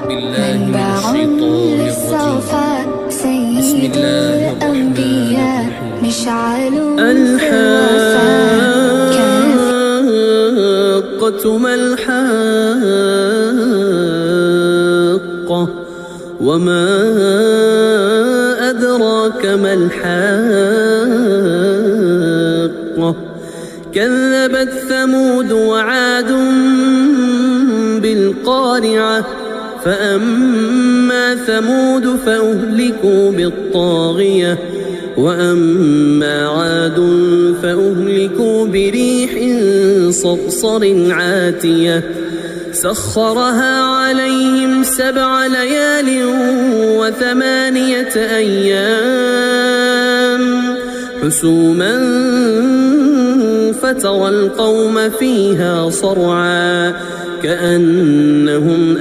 منبع للصفا سيد الأنبياء مشعل الحاقة ما الحاقة وما أدراك ما الحاقة كذبت ثمود وعاد بالقارعة فأما ثمود فأهلكوا بالطاغية وأما عاد فأهلكوا بريح صرصر عاتية سخرها عليهم 7 ليال و8 أيام حسوما فترى القوم فيها صرعا كأنهم